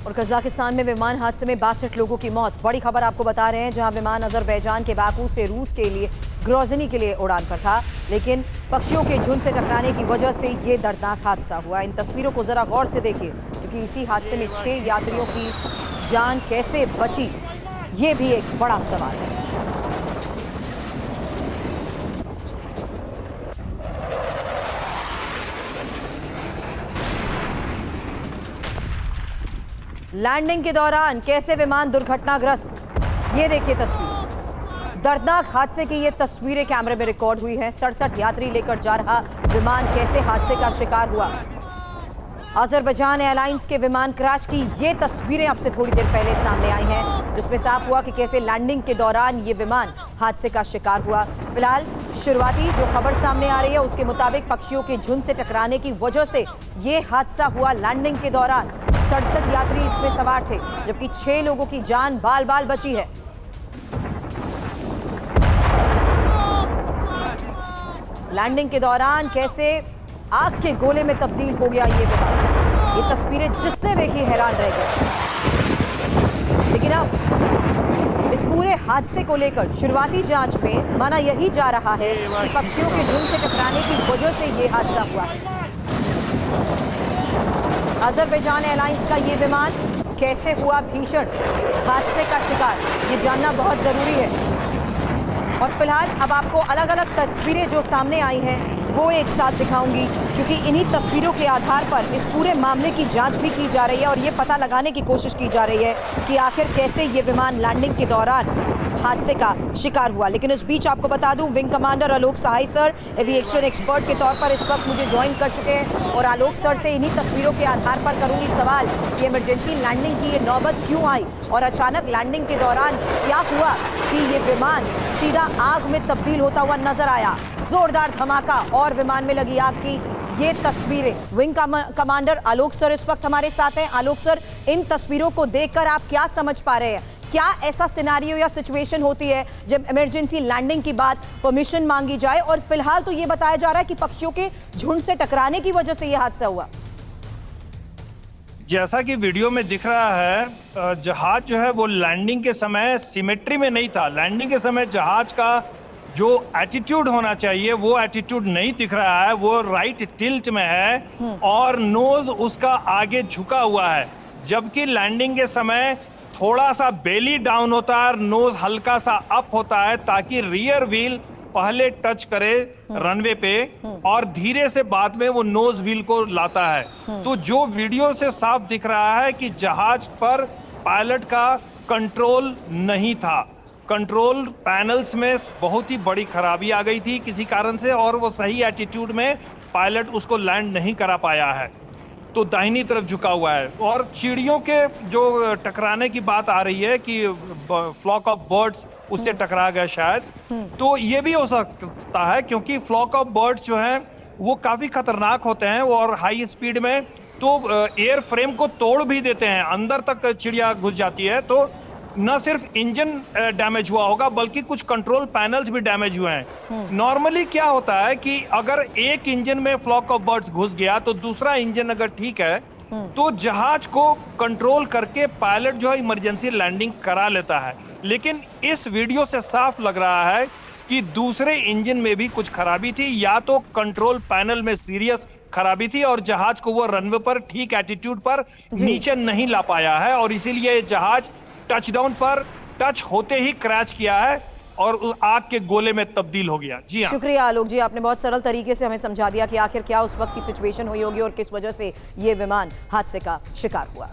और कजाकिस्तान में विमान हादसे में 62 लोगों की मौत। बड़ी खबर आपको बता रहे हैं, जहां विमान अजरबैजान के बाकू से रूस के लिए ग्रोजनी के लिए उड़ान पर था, लेकिन पक्षियों के झुंड से टकराने की वजह से ये दर्दनाक हादसा हुआ। इन तस्वीरों को जरा गौर से देखिए, क्योंकि इसी हादसे में 6 यात्रियों की जान कैसे बची, ये भी एक बड़ा सवाल है। लैंडिंग के दौरान कैसे विमान दुर्घटनाग्रस्त, ये देखिए तस्वीर। दर्दनाक हादसे की ये तस्वीरें कैमरे में रिकॉर्ड हुई हैं। 67 यात्री लेकर जा रहा विमान कैसे हादसे का शिकार हुआ। अजरबैजान एयरलाइंस के विमान क्रैश की ये तस्वीरें अब से थोड़ी देर पहले सामने आई हैं, जिसमें साफ हुआ कि कैसे लैंडिंग के दौरान ये विमान हादसे का शिकार हुआ। फिलहाल शुरुआती जो खबर सामने आ रही है उसके मुताबिक पक्षियों के झुंड से टकराने की वजह से ये हादसा हुआ। लैंडिंग के दौरान 67 यात्री इसमें सवार थे, जबकि 6 लोगों की जान बाल बाल बची है। लैंडिंग के दौरान कैसे आग के गोले में तब्दील हो गया ये विमान, ये तस्वीरें जिसने देखी हैरान रह गए। लेकिन अब इस पूरे हादसे को लेकर शुरुआती जांच में माना यही जा रहा है कि पक्षियों के झुंड से टकराने की वजह से ये हादसा हुआ है। अजरबैजान एयरलाइंस का ये विमान कैसे हुआ भीषण हादसे का शिकार, ये जानना बहुत जरूरी है। और फिलहाल अब आपको अलग अलग तस्वीरें जो सामने आई हैं वो एक साथ दिखाऊंगी, क्योंकि इन्हीं तस्वीरों के आधार पर इस पूरे मामले की जांच भी की जा रही है और ये पता लगाने की कोशिश की जा रही है कि आखिर कैसे ये विमान लैंडिंग के दौरान हादसे का शिकार हुआ। लेकिन इस बीच आपको बता दूं, विंग कमांडर आलोक सहाय सर एविएशन एक्सपर्ट के तौर पर इस वक्त मुझे ज्वाइन कर चुके हैं और आलोक सर से इन्हीं तस्वीरों के आधार पर करूंगी सवाल कि इमरजेंसी लैंडिंग की ये नौबत क्यों आई और अचानक लैंडिंग के दौरान क्या हुआ कि ये विमान सीधा आग में तब्दील होता हुआ नजर आया। जोरदार धमाका और विमान में लगी आग की ये तस्वीरें। विंग कमांडर आलोक सर इस वक्त हमारे साथ हैं। आलोक सर, इन तस्वीरों को देखकर आप क्या समझ पा रहे हैं? क्या ऐसा सिनेरियो या सिचुएशन होती है जब इमरजेंसी लैंडिंग की बात परमिशन मांगी जाए? और फिलहाल तो ये बताया जा रहा है कि पक्षियों के झुंड से टकराने की वजह से यह हादसा हुआ। जैसा कि वीडियो में दिख रहा है, जहाज जो है वो लैंडिंग के समय सिमेट्री में नहीं था। लैंडिंग के समय जहाज का जो एटीट्यूड होना चाहिए वो एटीट्यूड नहीं दिख रहा है, वो राइट टिल्ट में है और नोज उसका आगे झुका हुआ है, जबकि लैंडिंग के समय थोड़ा सा बेली डाउन होता है, नोज हल्का सा अप होता है ताकि रियर व्हील पहले टच करे रनवे पे और धीरे से बाद में वो नोज व्हील को लाता है। तो जो वीडियो से साफ दिख रहा है कि जहाज पर पायलट का कंट्रोल नहीं था, कंट्रोल पैनल्स में बहुत ही बड़ी खराबी आ गई थी किसी कारण से और वो सही एटीट्यूड में पायलट उसको लैंड नहीं करा पाया है, तो दाहिनी तरफ झुका हुआ है। और चिड़ियों के जो टकराने की बात आ रही है कि फ्लॉक ऑफ बर्ड्स उससे टकरा गया शायद, तो ये भी हो सकता है क्योंकि फ्लॉक ऑफ बर्ड्स जो हैं वो काफ़ी खतरनाक होते हैं और हाई स्पीड में तो एयर फ्रेम को तोड़ भी देते हैं, अंदर तक चिड़िया घुस जाती है। तो न सिर्फ इंजन डैमेज हुआ होगा बल्कि कुछ कंट्रोल पैनल्स भी डैमेज हुए हैं। नॉर्मली क्या होता है कि अगर एक इंजन में फ्लॉक ऑफ बर्ड्स घुस गया तो दूसरा इंजन अगर ठीक है तो जहाज को कंट्रोल करके पायलट जो है इमरजेंसी लैंडिंग करा लेता है। लेकिन इस वीडियो से साफ लग रहा है कि दूसरे इंजन में भी कुछ खराबी थी, या तो कंट्रोल पैनल में सीरियस खराबी थी और जहाज को वो रनवे पर ठीक एटीट्यूड पर नीचे नहीं ला पाया है और इसीलिए जहाज टचडाउन पर टच होते ही क्रैश किया है और उस आग के गोले में तब्दील हो गया। जी हाँ, शुक्रिया आलोक जी, आपने बहुत सरल तरीके से हमें समझा दिया कि आखिर क्या उस वक्त की सिचुएशन हुई होगी और किस वजह से ये विमान हादसे का शिकार हुआ।